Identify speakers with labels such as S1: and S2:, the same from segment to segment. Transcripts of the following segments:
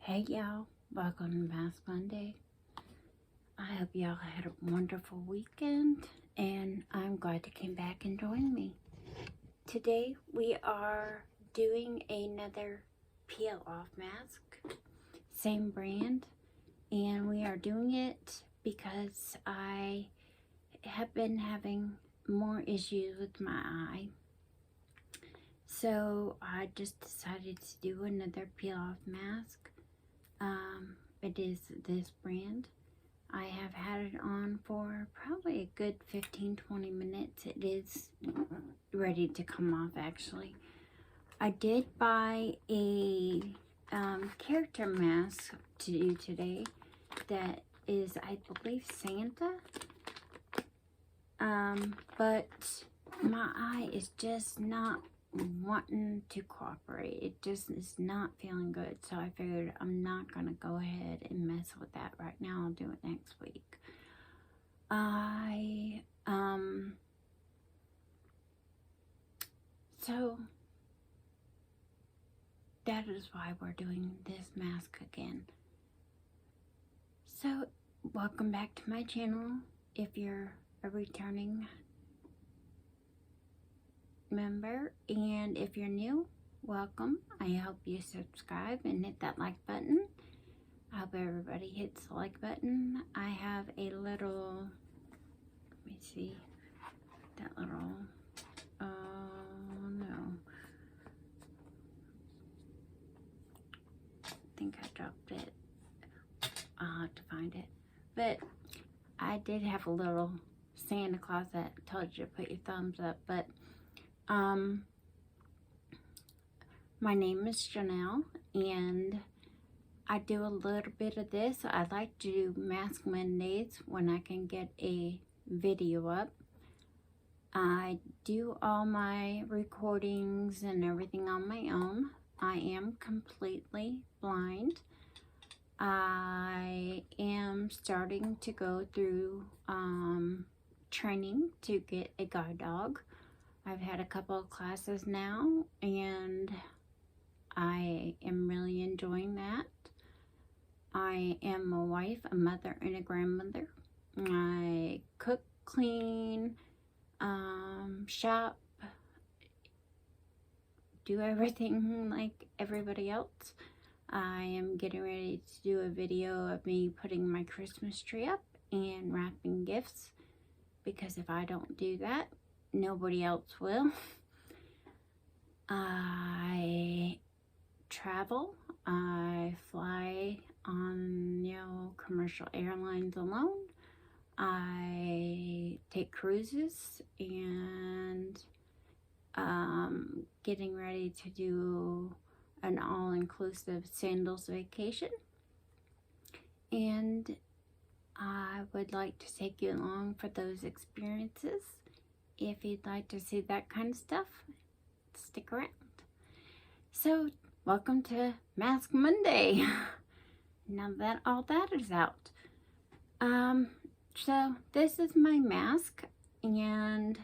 S1: Hey y'all, welcome to Mask Monday. I hope y'all had a wonderful weekend and I'm glad you came back and joined me. Today we are doing another peel off mask, same brand, and we are doing it because I have been having more issues with my eye. So I just decided to do another peel off mask. It is this brand. I have had it on for probably a good 15-20 minutes. It is ready to come off actually. I did buy a character mask to do today that is, I believe, Santa. But my eye is just not wanting to cooperate. It just is not feeling good, so I figured I'm not gonna go ahead and mess with that right now. I'll do it next week. So that is why we're doing this mask again. So welcome back to my channel. If you're a returning member, and if you're new, welcome. I hope you subscribe and hit that like button. I hope everybody hits the like button. I have a little, let me see, that little, oh no, I think I dropped it. I'll have to find it. But I did have a little Santa Claus that told you to put your thumbs up. But my name is Janelle, and I do a little bit of this. I like to do Mask Mondays when I can get a video up. I do all my recordings and everything on my own. I am completely blind. I am starting to go through training to get a guide dog. I've had a couple of classes now, and I am really enjoying that. I am a wife, a mother, and a grandmother. I cook, clean, shop, do everything like everybody else. I am getting ready to do a video of me putting my Christmas tree up and wrapping gifts, because if I don't do that, nobody else will. I travel. I fly on, commercial airlines alone. I take cruises, and getting ready to do an all-inclusive sandals vacation. And I would like to take you along for those experiences. If you'd like to see that kind of stuff, stick around. So, welcome to Mask Monday. Now that all that is out. So this is my mask, and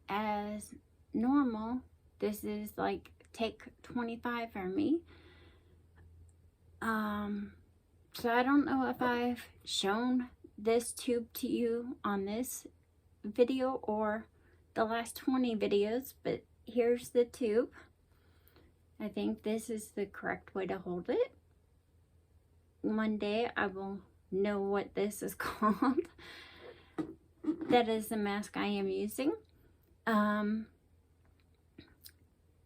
S1: as normal, this is like take 25 for me. So I don't know if I've shown this tube to you on this video or the last 20 videos, but here's the tube. I think this is the correct way to hold it. One day I will know what this is called. That is the mask I am using.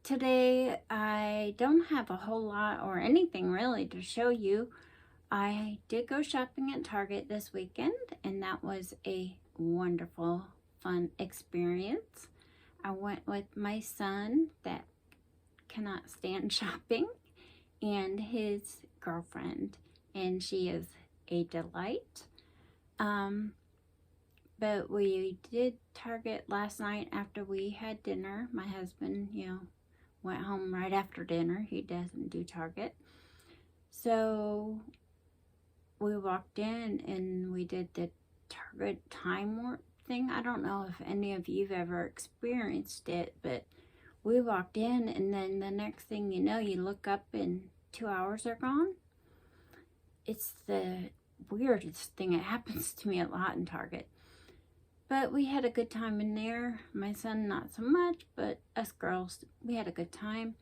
S1: Today I don't have a whole lot or anything really to show you. I did go shopping at Target this weekend, and that was a wonderful, fun experience. I went with my son that cannot stand shopping, and his girlfriend, and she is a delight. But we did Target last night after we had dinner. My husband, went home right after dinner. He doesn't do Target. So we walked in and we did the Target time warp thing. I don't know if any of you've ever experienced it, but we walked in, and then the next thing you know, you look up and 2 hours are gone. It's the weirdest thing. It happens to me a lot in Target. But we had a good time in there. My son, not so much, but us girls, we had a good time.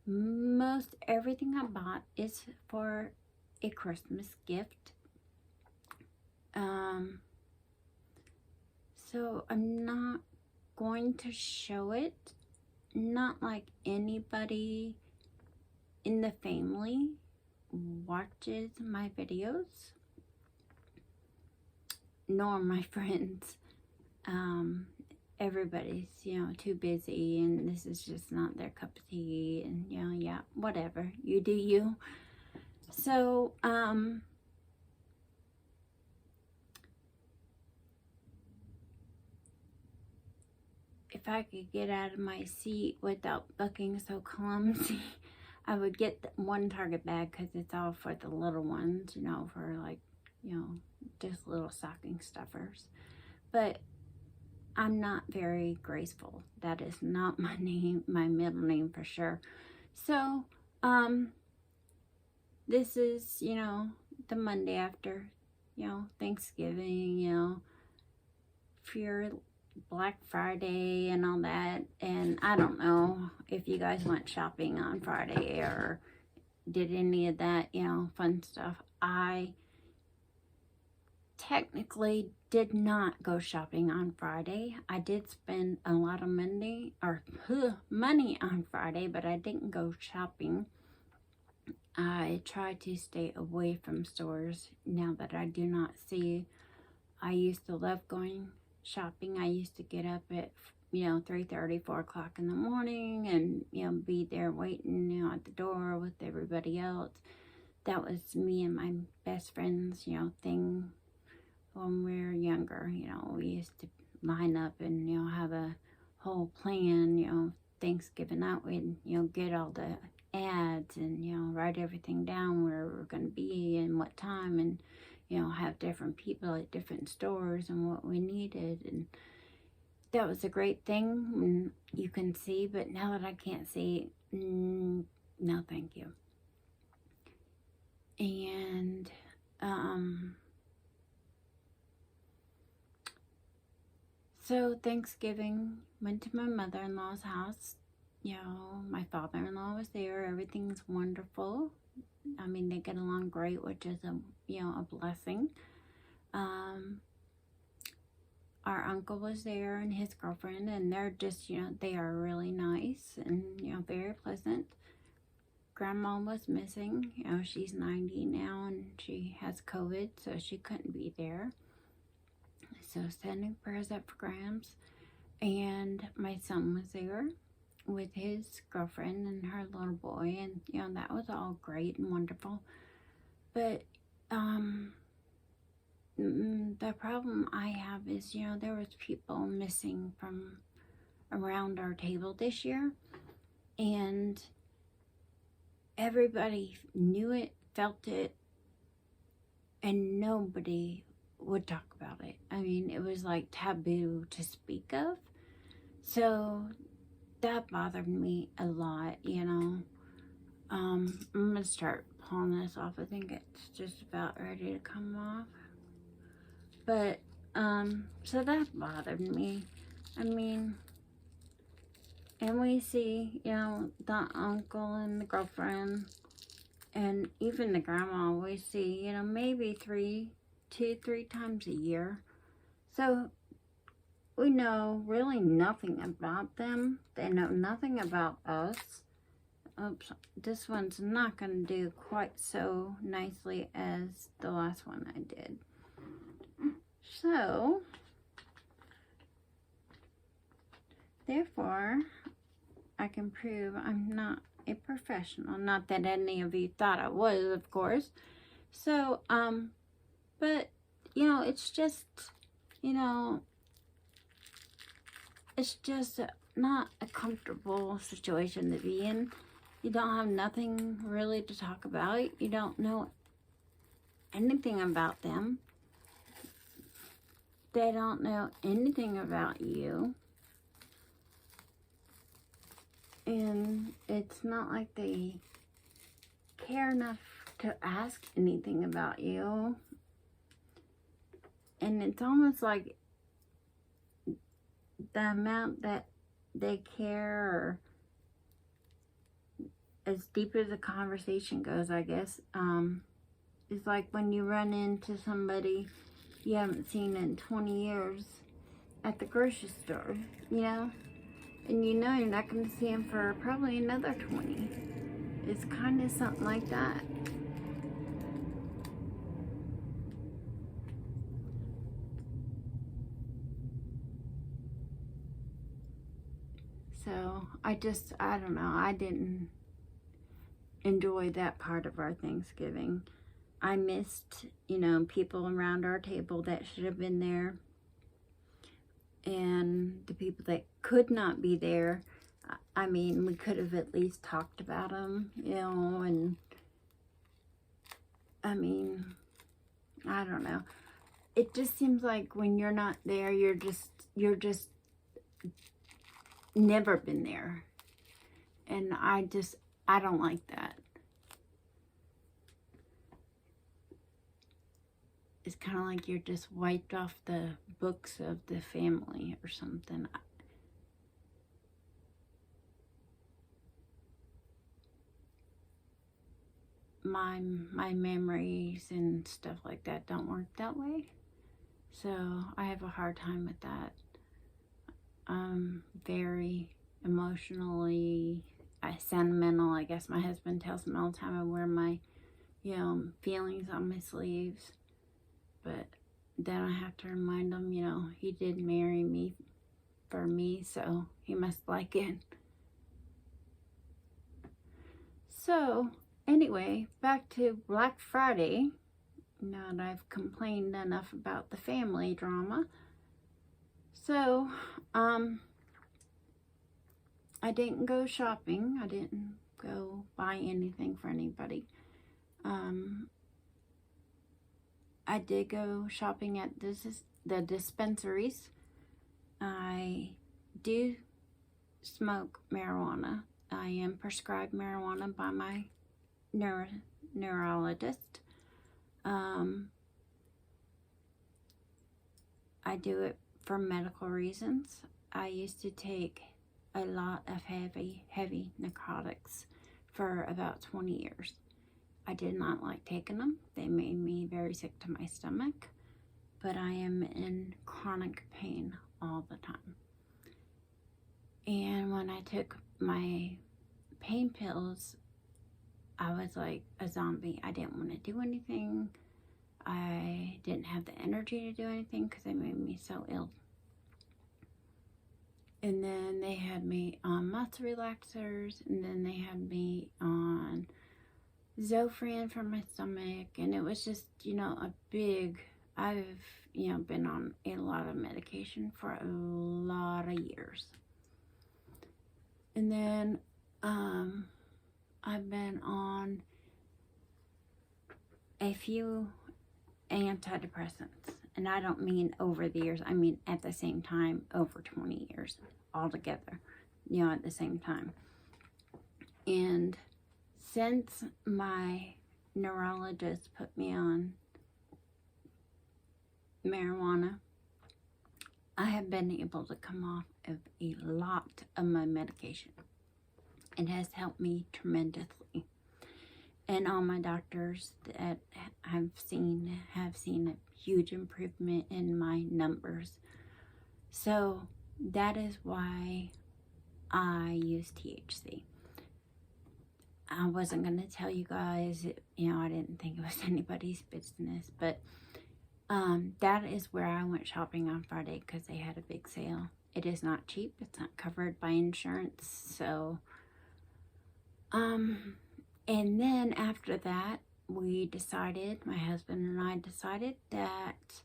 S1: Most everything I bought is for a Christmas gift. So I'm not going to show it. Not like anybody in the family watches my videos, nor my friends. Everybody's, too busy, and this is just not their cup of tea, and, yeah, whatever. You do you. So, if I could get out of my seat without looking so clumsy, I would get one Target bag, because it's all for the little ones, for like, just little stocking stuffers. But I'm not very graceful. That is not my name, my middle name for sure. So, this is, the Monday after, Thanksgiving, for your Black Friday and all that. And I don't know if you guys went shopping on Friday or did any of that, fun stuff. I technically did not go shopping on Friday. I did spend a lot of money on Friday, but I didn't go shopping. I try to stay away from stores now that I do not see. I used to love going shopping. I used to get up at 3:30, 4 o'clock in the morning, and be there waiting at the door with everybody else. That was me and my best friends thing. When we were younger, we used to line up and, have a whole plan, Thanksgiving out, we'd, get all the ads and, write everything down where we were going to be and what time, and, have different people at different stores and what we needed. And that was a great thing, and you can see, but now that I can't see, no thank you. And, so Thanksgiving, went to my mother-in-law's house. My father-in-law was there. Everything's wonderful. I mean, they get along great, which is a blessing. Our uncle was there and his girlfriend, and they're just, they are really nice and, very pleasant. Grandma was missing. She's 90 now and she has COVID, so she couldn't be there. So sending prayers up for Grams. And my son was there with his girlfriend and her little boy, and that was all great and wonderful. But the problem I have is, there was people missing from around our table this year, and everybody knew it, felt it, and nobody would talk about it. I mean, it was like taboo to speak of. So that bothered me a lot, I'm gonna start pulling this off. I think it's just about ready to come off. But, so that bothered me. I mean, and we see, the uncle and the girlfriend, and even the grandma, we see, maybe 3 times a year. So we know really nothing about them. They know nothing about us. Oops, this one's not going to do quite so nicely as the last one I did. So, therefore, I can prove I'm not a professional. Not that any of you thought I was, of course. So, but, it's just, it's just not a comfortable situation to be in. You don't have nothing really to talk about. You don't know anything about them. They don't know anything about you. And it's not like they care enough to ask anything about you. And it's almost like the amount that they care, or as deep as the conversation goes, I guess, it's like when you run into somebody you haven't seen in 20 years at the grocery store, you know? And you know you're not going to see them for probably another 20. It's kind of something like that. So, I don't know. I didn't enjoy that part of our Thanksgiving. I missed, you know, people around our table that should have been there. And the people that could not be there, I mean, we could have at least talked about them, you know, and I mean, I don't know. It just seems like when you're not there, you're just never been there. And I don't like that. It's kind of like you're just wiped off the books of the family or something. My memories and stuff like that don't work that way. So I have a hard time with that. I'm very emotionally sentimental. I guess my husband tells me all the time I wear my, you know, feelings on my sleeves. But then I have to remind him, you know, he did marry me for me, so he must like it. So, anyway, back to Black Friday. Now that I've complained enough about the family drama. So, I didn't go shopping. I didn't go buy anything for anybody. I did go shopping at the dispensaries. I do smoke marijuana. I am prescribed marijuana by my neurologist. I do it for medical reasons. I used to take a lot of heavy narcotics for about 20 years. I did not like taking them. They made me very sick to my stomach, but I am in chronic pain all the time. And when I took my pain pills, I was like a zombie. I didn't want to do anything. I didn't have the energy to do anything because they made me so ill. And then they had me on muscle relaxers, and then they had me on Zofran for my stomach, and it was just, you know, I've, you know, been on a lot of medication for a lot of years. And then, I've been on a few antidepressants, and I don't mean over the years, I mean at the same time, over 20 years altogether, you know, at the same time. And since my neurologist put me on marijuana, I have been able to come off of a lot of my medication. It has helped me tremendously. And all my doctors that I've seen have seen a huge improvement in my numbers. So that is why I use THC. I wasn't going to tell you guys, you know, I didn't think it was anybody's business, but that is where I went shopping on Friday because they had a big sale. It is not cheap. It's not covered by insurance. So, and then after that, we decided, my husband and I decided that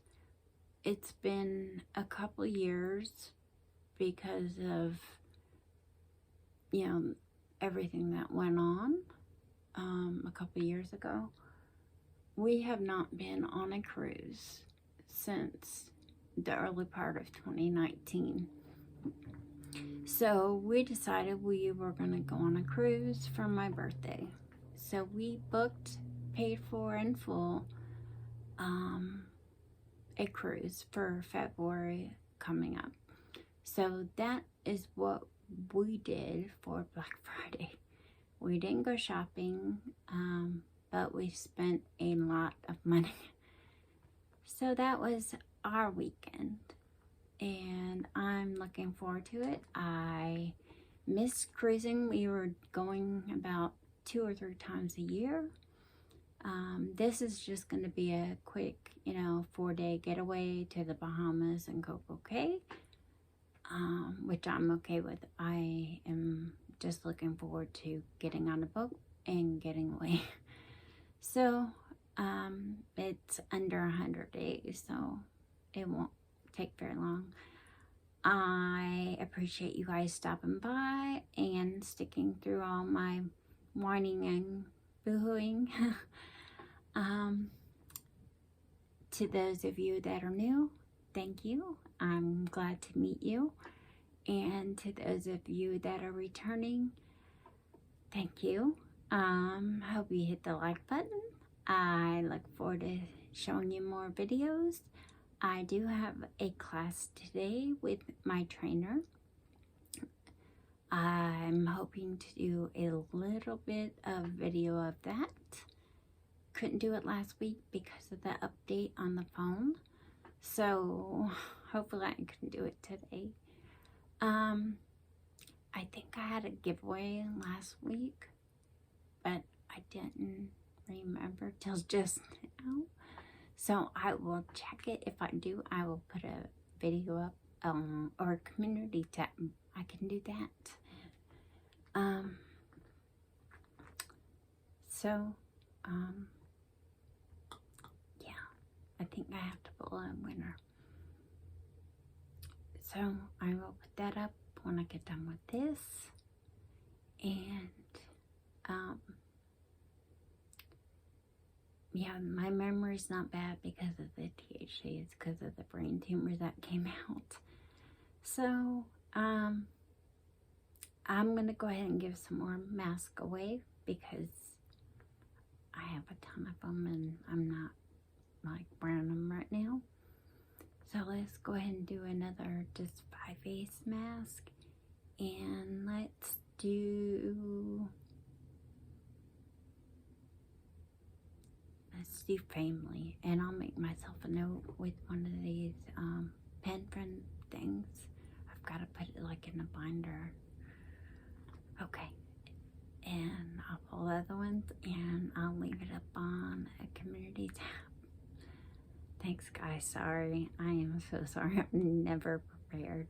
S1: it's been a couple years because of, you know, everything that went on a couple years ago. We have not been on a cruise since the early part of 2019. So we decided we were going to go on a cruise for my birthday. So we booked, paid for in full, a cruise for February coming up. So that is what we did for Black Friday. We didn't go shopping, but we spent a lot of money. So that was our weekend, and I'm looking forward to it. I miss cruising. We were going about 2 or 3 times a year. This is just going to be a quick, 4-day getaway to the Bahamas and Coco Cay, which I'm okay with. I am just looking forward to getting on a boat and getting away. So, it's under 100 days, so it won't take very long. I appreciate you guys stopping by and sticking through all my whining and boohooing. To those of you that are new, thank you. I'm glad to meet you. And to those of you that are returning, thank you. Hope you hit the like button. I look forward to showing you more videos. I do have a class today with my trainer. I'm hoping to do a little bit of video of that. Couldn't do it last week because of the update on the phone. So hopefully I can do it today. I think I had a giveaway last week, but I didn't remember till just now. So I will check it. If I do, I will put a video up, or a community tab. I can do that. Yeah, I think I have to pull a winner. So I will put that up when I get done with this. And, yeah, my memory's not bad because of the THC. It's because of the brain tumor that came out. So, I'm going to go ahead and give some more masks away because I have a ton of them and I'm not like wearing them right now. So let's go ahead and do another just 5-face mask. And let's do family. And I'll make myself a note with one of these pen friend things. I've got to put it like in a binder. Okay. And I'll pull the other ones and I'll leave it up on a community tab. Thanks guys, sorry. I am so sorry. I'm never prepared.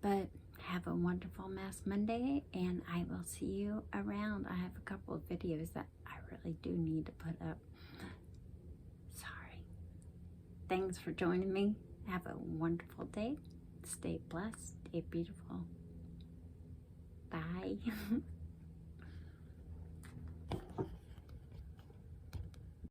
S1: But have a wonderful Mask Monday and I will see you around. I have a couple of videos that I really do need to put up. Sorry. Thanks for joining me. Have a wonderful day. Stay blessed. Stay beautiful. Bye.